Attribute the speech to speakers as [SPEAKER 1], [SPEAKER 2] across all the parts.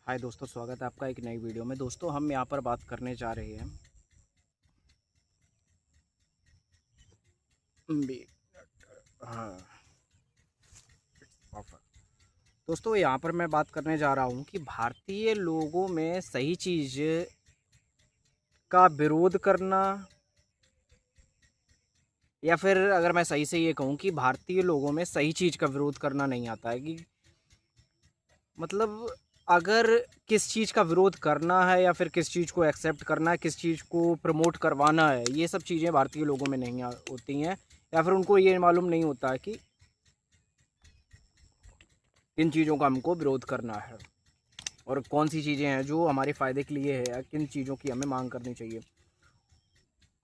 [SPEAKER 1] हाय दोस्तों, स्वागत है आपका एक नई वीडियो में। दोस्तों, हम यहाँ पर बात करने जा रहे हैं बी- हाँ ऑफर। दोस्तों, यहाँ पर मैं बात करने जा रहा हूँ कि भारतीय लोगों में सही चीज़ का विरोध करना, या फिर अगर मैं सही से ये कहूँ कि भारतीय लोगों में सही चीज़ का विरोध करना नहीं आता है। कि मतलब अगर किस चीज़ का विरोध करना है या फिर किस चीज़ को एक्सेप्ट करना है, किस चीज़ को प्रमोट करवाना है, ये सब चीज़ें भारतीय लोगों में नहीं होती हैं। या फिर उनको ये मालूम नहीं होता है कि किन चीज़ों का हमको विरोध करना है और कौन सी चीज़ें हैं जो हमारे फ़ायदे के लिए है, या किन चीज़ों की हमें मांग करनी चाहिए।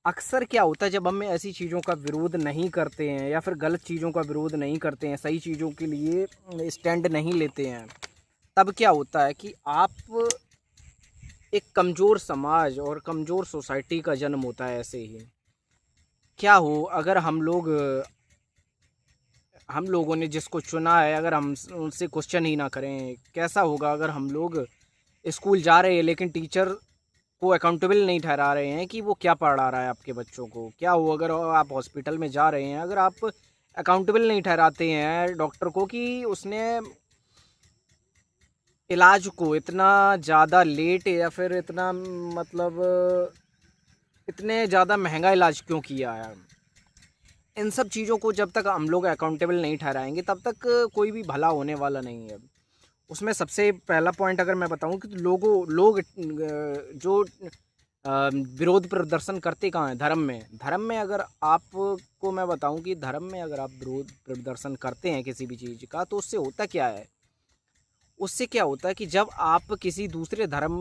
[SPEAKER 1] अक्सर क्या होता है, जब हम ऐसी चीज़ों का विरोध नहीं करते हैं या फिर गलत चीज़ों का विरोध नहीं करते हैं, सही चीज़ों के लिए स्टैंड नहीं लेते हैं, तब क्या होता है कि आप एक कमज़ोर समाज और कमज़ोर सोसाइटी का जन्म होता है। ऐसे ही क्या हो, अगर हम लोगों ने जिसको चुना है, अगर हम उनसे क्वेश्चन ही ना करें। कैसा होगा अगर हम लोग स्कूल जा रहे हैं लेकिन टीचर को अकाउंटेबल नहीं ठहरा रहे हैं कि वो क्या पढ़ा रहा है आपके बच्चों को। क्या हो अगर आप हॉस्पिटल में जा रहे हैं, अगर आप अकाउंटेबल नहीं ठहराते हैं डॉक्टर को कि उसने इलाज को इतना ज़्यादा लेट या फिर इतना मतलब इतने ज़्यादा महंगा इलाज क्यों किया है। इन सब चीज़ों को जब तक हम लोग अकाउंटेबल नहीं ठहराएंगे, तब तक कोई भी भला होने वाला नहीं है। उसमें सबसे पहला पॉइंट अगर मैं बताऊं कि लोग जो विरोध प्रदर्शन करते कहाँ हैं, धर्म में अगर आपको मैं बताऊं कि धर्म में अगर आप विरोध प्रदर्शन करते हैं किसी भी चीज़ का, तो उससे होता क्या है। उससे क्या होता है कि जब आप किसी दूसरे धर्म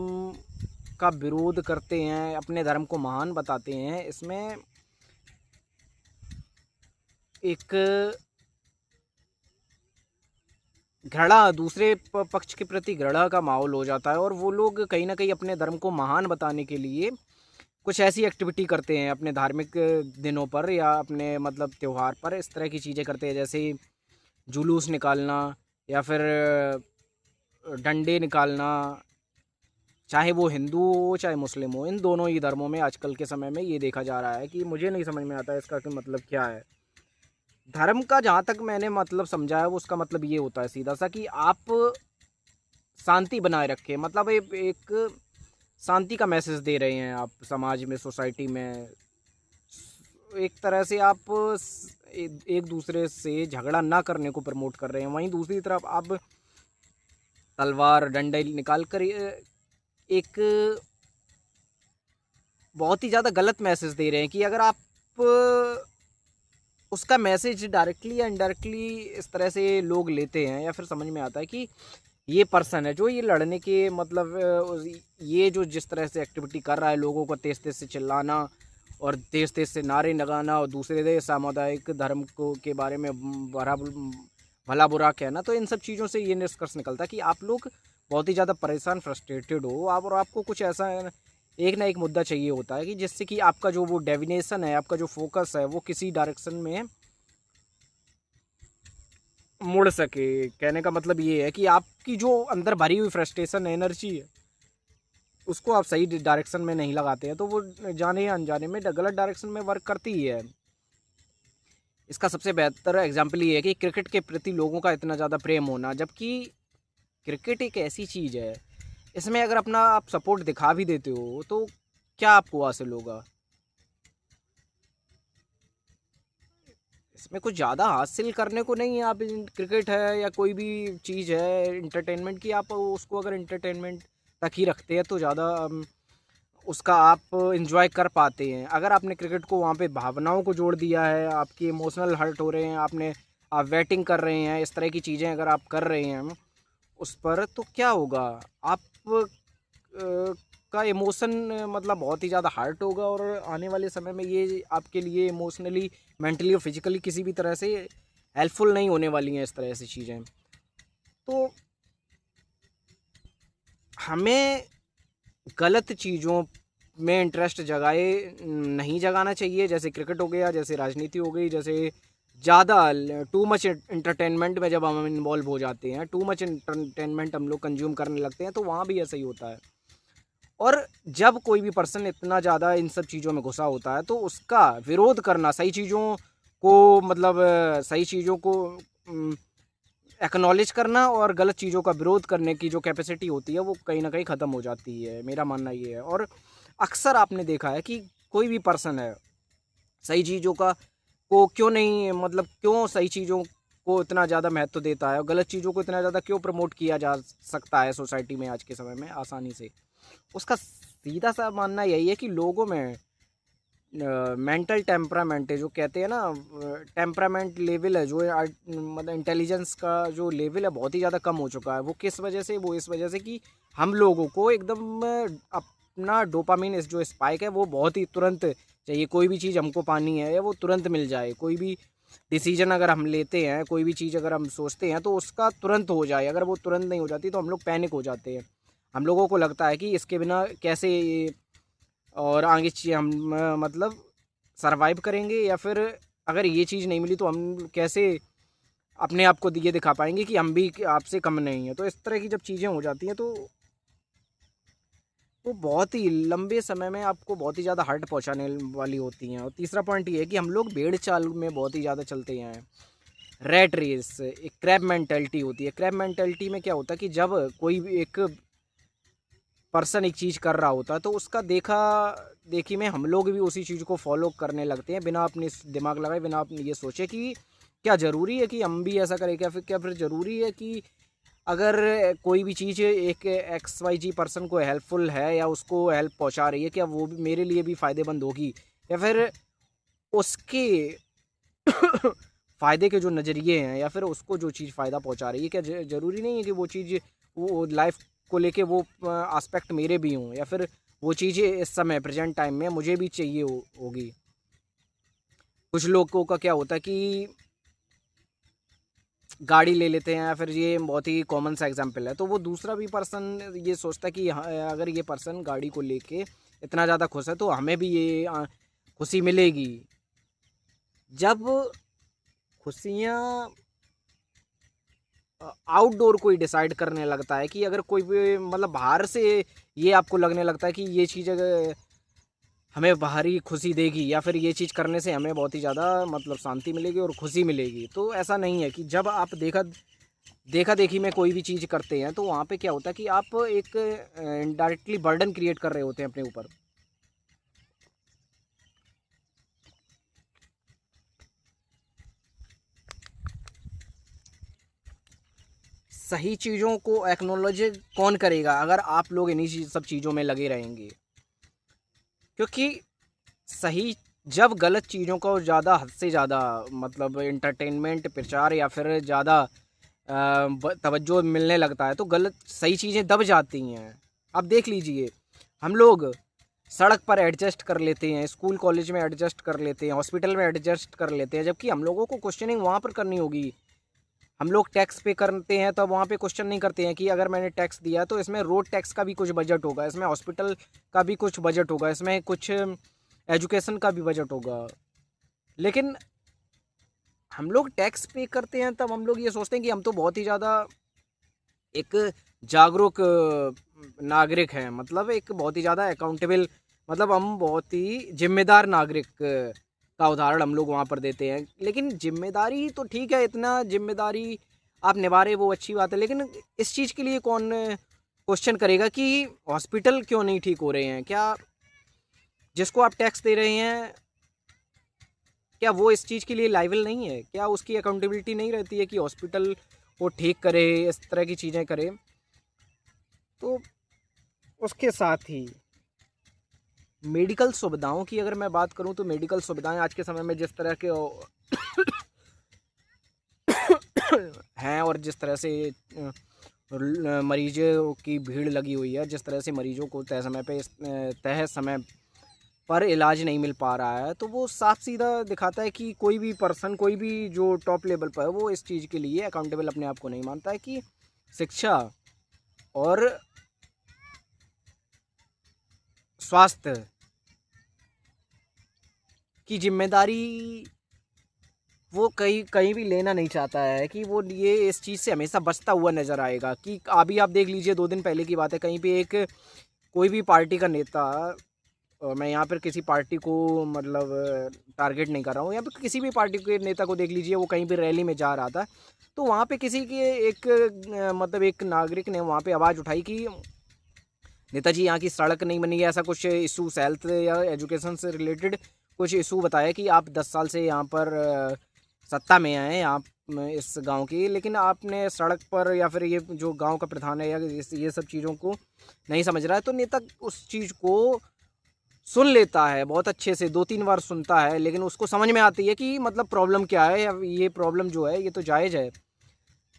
[SPEAKER 1] का विरोध करते हैं, अपने धर्म को महान बताते हैं, इसमें एक घृणा, दूसरे पक्ष के प्रति घृणा का माहौल हो जाता है, और वो लोग कहीं ना कहीं अपने धर्म को महान बताने के लिए कुछ ऐसी एक्टिविटी करते हैं अपने धार्मिक दिनों पर या अपने मतलब त्यौहार पर। इस तरह की चीज़ें करते हैं, जैसे जुलूस निकालना या फिर डंडे निकालना। चाहे वो हिंदू हो चाहे मुस्लिम हो, इन दोनों ही धर्मों में आजकल के समय में ये देखा जा रहा है कि मुझे नहीं समझ में आता है इसका कि मतलब क्या है। धर्म का जहाँ तक मैंने मतलब समझा है, वो उसका मतलब ये होता है सीधा सा कि आप शांति बनाए रखें। मतलब एक शांति का मैसेज दे रहे हैं आप समाज में, सोसाइटी में। एक तरह से आप एक दूसरे से झगड़ा ना करने को प्रमोट कर रहे हैं। वहीं दूसरी तरफ आप तलवार डंडे निकाल कर एक बहुत ही ज़्यादा गलत मैसेज दे रहे हैं कि अगर आप उसका मैसेज डायरेक्टली या इनडायरेक्टली इस तरह से लोग लेते हैं, या फिर समझ में आता है कि ये पर्सन है जो ये लड़ने के मतलब ये जो जिस तरह से एक्टिविटी कर रहा है, लोगों को तेज तेज से चिल्लाना और तेज तेज से नारे लगाना और दूसरे सामुदायिक धर्म को के बारे में भला भला बुरा कहना, तो इन सब चीज़ों से ये निष्कर्ष निकलता है कि आप लोग बहुत ही ज़्यादा परेशान, फ्रस्ट्रेटेड हो आप, और आपको कुछ ऐसा एक ना एक मुद्दा चाहिए होता है कि जिससे कि आपका जो वो डेविनेशन है, आपका जो फोकस है, वो किसी डायरेक्शन में मुड़ सके। कहने का मतलब ये है कि आपकी जो अंदर भरी हुई फ्रस्ट्रेशन एनर्जी है, उसको आप सही डायरेक्शन में नहीं लगाते हैं, तो वो जाने या अनजाने में गलत डायरेक्शन में वर्क करती ही है। इसका सबसे बेहतर एग्जाम्पल ये है कि क्रिकेट के प्रति लोगों का इतना ज़्यादा प्रेम होना, जबकि क्रिकेट एक ऐसी चीज़ है, इसमें अगर अपना आप सपोर्ट दिखा भी देते हो तो क्या आपको हासिल होगा। इसमें कुछ ज़्यादा हासिल करने को नहीं है। आप क्रिकेट है या कोई भी चीज़ है इंटरटेनमेंट की, आप उसको अगर इंटरटेनमेंट तक ही रखते हैं तो ज़्यादा उसका आप इंजॉय कर पाते हैं। अगर आपने क्रिकेट को वहाँ पे भावनाओं को जोड़ दिया है, आपकी इमोशनल हर्ट हो रहे हैं, आप वेटिंग कर रहे हैं, इस तरह की चीज़ें अगर आप कर रहे हैं उस पर, तो क्या होगा। आप का इमोशन मतलब बहुत ही ज़्यादा हर्ट होगा, और आने वाले समय में ये आपके लिए इमोशनली, मेंटली और फिजिकली किसी भी तरह से हेल्पफुल नहीं होने वाली हैं इस तरह से चीज़ें। तो हमें गलत चीज़ों में इंटरेस्ट जगाए नहीं जगाना चाहिए, जैसे क्रिकेट हो गया, जैसे राजनीति हो गई, जैसे ज़्यादा टू मच इंटरटेनमेंट में जब हम इन्वॉल्व हो जाते हैं, टू मच इंटरटेनमेंट हम लोग कंज्यूम करने लगते हैं, तो वहाँ भी ऐसा ही होता है। और जब कोई भी पर्सन इतना ज़्यादा इन सब चीज़ों में घुसा होता है, तो उसका विरोध करना, सही चीज़ों को मतलब सही चीज़ों को एक्नॉलेज करना और गलत चीज़ों का विरोध करने की जो कैपेसिटी होती है, वो कहीं न कहीं ख़त्म हो जाती है। मेरा मानना ये है। और अक्सर आपने देखा है कि कोई भी पर्सन है, सही चीज़ों का को क्यों नहीं, मतलब क्यों सही चीज़ों को इतना ज़्यादा महत्व देता है और गलत चीज़ों को इतना ज़्यादा क्यों प्रमोट किया जा सकता है सोसाइटी में आज के समय में आसानी से। उसका सीधा सा मानना यही है कि लोगों में मेंटल टेम्परामेंट है, जो कहते हैं ना, टेम्परामेंट लेवल है, जो मतलब इंटेलिजेंस का जो लेवल है, बहुत ही ज़्यादा कम हो चुका है। वो किस वजह से? वो इस वजह से कि हम लोगों को एकदम अपना डोपामिन इस जो स्पाइक है, वो बहुत ही तुरंत चाहिए। कोई भी चीज़ हमको पानी है या वो तुरंत मिल जाए, कोई भी डिसीजन अगर हम लेते हैं, कोई भी चीज़ अगर हम सोचते हैं, तो उसका तुरंत हो जाए। अगर वो तुरंत नहीं हो जाती तो हम लोग पैनिक हो जाते हैं। हम लोगों को लगता है कि इसके बिना कैसे और आगे हम मतलब सरवाइव करेंगे, या फिर अगर ये चीज़ नहीं मिली तो हम कैसे अपने आप को ये दिखा पाएंगे कि हम भी आपसे कम नहीं है। तो इस तरह की जब चीज़ें हो जाती हैं, तो वो बहुत ही लंबे समय में आपको बहुत ही ज़्यादा हर्ट पहुंचाने वाली होती हैं। और तीसरा पॉइंट ये है कि हम लोग भेड़ चाल में बहुत ही ज़्यादा चलते हैं। रैट रेस, एक क्रैब मेंटेलिटी होती है। क्रैब मेंटेलिटी में क्या होता है कि जब कोई भी एक पर्सन एक चीज़ कर रहा होता है, तो उसका देखा देखी में हम लोग भी उसी चीज़ को फॉलो करने लगते हैं, बिना अपने दिमाग लगाए, बिना अपने ये सोचे कि क्या ज़रूरी है कि हम भी ऐसा करें, क्या फिर ज़रूरी है कि अगर कोई भी चीज़ एक एक्स वाई जी पर्सन को हेल्पफुल है या उसको हेल्प पहुंचा रही है, क्या वो भी मेरे लिए भी फ़ायदेमंद होगी, या फिर उसके फ़ायदे के जो नज़रिए हैं, या फिर उसको जो चीज़ फ़ायदा पहुंचा रही है, क्या ज़रूरी नहीं है कि वो चीज़, वो लाइफ को लेके वो एस्पेक्ट मेरे भी हों, या फिर वो चीज़ें इस समय प्रेजेंट टाइम में मुझे भी चाहिए होगी। कुछ लोगों का क्या होता है कि गाड़ी ले लेते हैं, या फिर ये बहुत ही कॉमन सा एग्जांपल है, तो वो दूसरा भी पर्सन ये सोचता है कि हाँ, अगर ये पर्सन गाड़ी को लेके इतना ज़्यादा खुश है, तो हमें भी ये खुशी मिलेगी। जब खुशियाँ आउटडोर कोई डिसाइड करने लगता है, कि अगर कोई भी मतलब बाहर से ये आपको लगने लगता है कि ये चीज़ अगर हमें बाहरी खुशी देगी, या फिर ये चीज़ करने से हमें बहुत ही ज़्यादा मतलब शांति मिलेगी और खुशी मिलेगी, तो ऐसा नहीं है। कि जब आप देखा देखी में कोई भी चीज़ करते हैं, तो वहाँ पे क्या होता है कि आप एक इनडायरेक्टली बर्डन क्रिएट कर रहे होते हैं अपने ऊपर। सही चीज़ों को एक्नोलॉज कौन करेगा अगर आप लोग इन्हीं सब चीज़ों में लगे रहेंगे? क्योंकि सही जब गलत चीज़ों को ज़्यादा हद से ज़्यादा मतलब एंटरटेनमेंट प्रचार या फिर ज़्यादा तवज्जो मिलने लगता है, तो गलत सही चीज़ें दब जाती हैं। अब देख लीजिए, हम लोग सड़क पर एडजस्ट कर लेते हैं, स्कूल कॉलेज में एडजस्ट कर लेते हैं, हॉस्पिटल में एडजस्ट कर लेते हैं, जबकि हम लोगों को क्वेश्चनिंग वहाँ पर करनी होगी। हम लोग टैक्स पे करते हैं, तब वहाँ पे क्वेश्चन नहीं करते हैं कि अगर मैंने टैक्स दिया तो इसमें रोड टैक्स का भी कुछ बजट होगा, इसमें हॉस्पिटल का भी कुछ बजट होगा, इसमें कुछ एजुकेशन का भी बजट होगा। लेकिन हम लोग टैक्स पे करते हैं, तब हम लोग ये सोचते हैं कि हम तो बहुत ही ज़्यादा एक जागरूक नागरिक हैं, मतलब एक बहुत ही ज़्यादा अकाउंटेबल, मतलब हम बहुत ही जिम्मेदार नागरिक का उदाहरण हम लोग वहाँ पर देते हैं। लेकिन जिम्मेदारी तो ठीक है, इतना जिम्मेदारी आप निभा रहे वो अच्छी बात है, लेकिन इस चीज़ के लिए कौन क्वेश्चन करेगा कि हॉस्पिटल क्यों नहीं ठीक हो रहे हैं? क्या जिसको आप टैक्स दे रहे हैं, क्या वो इस चीज़ के लिए लायबल नहीं है? क्या उसकी अकाउंटेबिलिटी नहीं रहती है कि हॉस्पिटल को ठीक करे, इस तरह की चीज़ें करे? तो उसके साथ ही मेडिकल सुविधाओं की अगर मैं बात करूं, तो मेडिकल सुविधाएं आज के समय में जिस तरह के हैं, और जिस तरह से मरीजों की भीड़ लगी हुई है, जिस तरह से मरीजों को तय समय पर इलाज नहीं मिल पा रहा है, तो वो साफ सीधा दिखाता है कि कोई भी पर्सन, कोई भी जो टॉप लेवल पर है, वो इस चीज़ के लिए अकाउंटेबल अपने आप को नहीं मानता है कि शिक्षा और स्वास्थ्य की जिम्मेदारी वो कहीं कहीं भी लेना नहीं चाहता है, कि वो ये इस चीज़ से हमेशा बचता हुआ नज़र आएगा। कि अभी आप देख लीजिए, 2 दिन पहले की बात है, कहीं पे एक कोई भी पार्टी का नेता, मैं यहाँ पर किसी पार्टी को मतलब टारगेट नहीं कर रहा हूँ, यहाँ पे किसी भी पार्टी के नेता को देख लीजिए, वो कहीं पे रैली में जा रहा था, तो वहाँ पे किसी के एक मतलब एक नागरिक ने वहाँ पे आवाज़ उठाई कि नेताजी यहाँ की सड़क नहीं बनी है, ऐसा कुछ इशूज़ हेल्थ या एजुकेशन से रिलेटेड कुछ इशू बताया कि आप 10 साल से यहाँ पर सत्ता में आए हैं आप इस गांव की, लेकिन आपने सड़क पर या फिर ये जो गांव का प्रधान है या ये सब चीज़ों को नहीं समझ रहा है। तो नेता उस चीज़ को सुन लेता है बहुत अच्छे से, 2-3 बार सुनता है, लेकिन उसको समझ में आती है कि मतलब प्रॉब्लम क्या है, या ये प्रॉब्लम जो है ये तो जायज़ है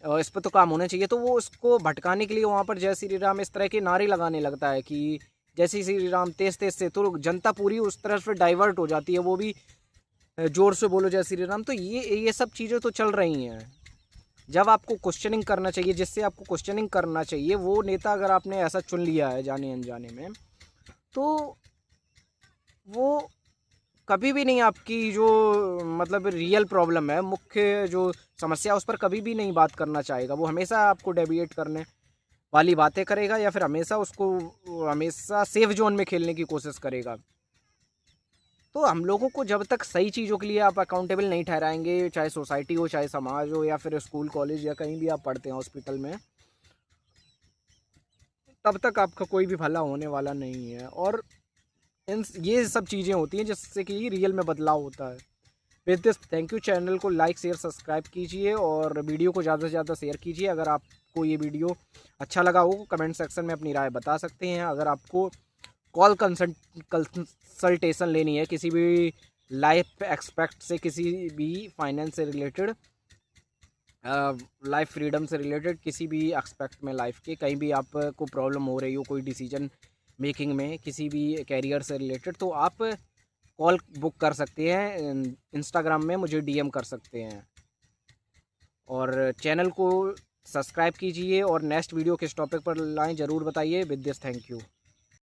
[SPEAKER 1] और इस पर तो काम होना चाहिए। तो वो उसको भटकाने के लिए वहाँ पर जय श्री राम इस तरह के नारे लगाने लगता है कि जय श्री राम तेज तेज से, तो जनता पूरी उस तरफ से डाइवर्ट हो जाती है, वो भी ज़ोर से बोलो जय श्री राम। तो ये सब चीज़ें तो चल रही हैं। जब आपको क्वेश्चनिंग करना चाहिए, जिससे आपको क्वेश्चनिंग करना चाहिए, वो नेता अगर आपने ऐसा चुन लिया है जाने अनजाने में, तो वो कभी भी नहीं आपकी जो मतलब रियल प्रॉब्लम है, मुख्य जो समस्या, उस पर कभी भी नहीं बात करना चाहेगा। वो हमेशा आपको डेविएट करने वाली बातें करेगा, या फिर हमेशा उसको हमेशा सेफ जोन में खेलने की कोशिश करेगा। तो हम लोगों को जब तक सही चीज़ों के लिए आप अकाउंटेबल नहीं ठहराएंगे, चाहे सोसाइटी हो, चाहे समाज हो, या फिर स्कूल कॉलेज या कहीं भी आप पढ़ते हैं हॉस्पिटल में, तब तक आपका कोई भी भला होने वाला नहीं है। और ये सब चीज़ें होती हैं जिससे कि रियल में बदलाव होता है। With this thank you. Channel को लाइक शेयर सब्सक्राइब कीजिए और वीडियो को ज़्यादा से ज़्यादा शेयर कीजिए। अगर आपको ये वीडियो अच्छा लगा हो, कमेंट सेक्शन में अपनी राय बता सकते हैं। अगर आपको कॉल कंसल्टेशन लेनी है किसी भी लाइफ एक्सपेक्ट से, किसी भी फाइनेंस से रिलेटेड, लाइफ फ्रीडम से रिलेटेड, किसी भी एक्सपेक्ट में लाइफ के कहीं भी आपको प्रॉब्लम हो रही हो, कोई डिसीजन मेकिंग में, किसी भी कैरियर से रिलेटेड, तो आप कॉल बुक कर सकते हैं, इंस्टाग्राम में मुझे डीएम कर सकते हैं। और चैनल को सब्सक्राइब कीजिए और नेक्स्ट वीडियो किस टॉपिक पर लाएं ज़रूर बताइए। With this thank you.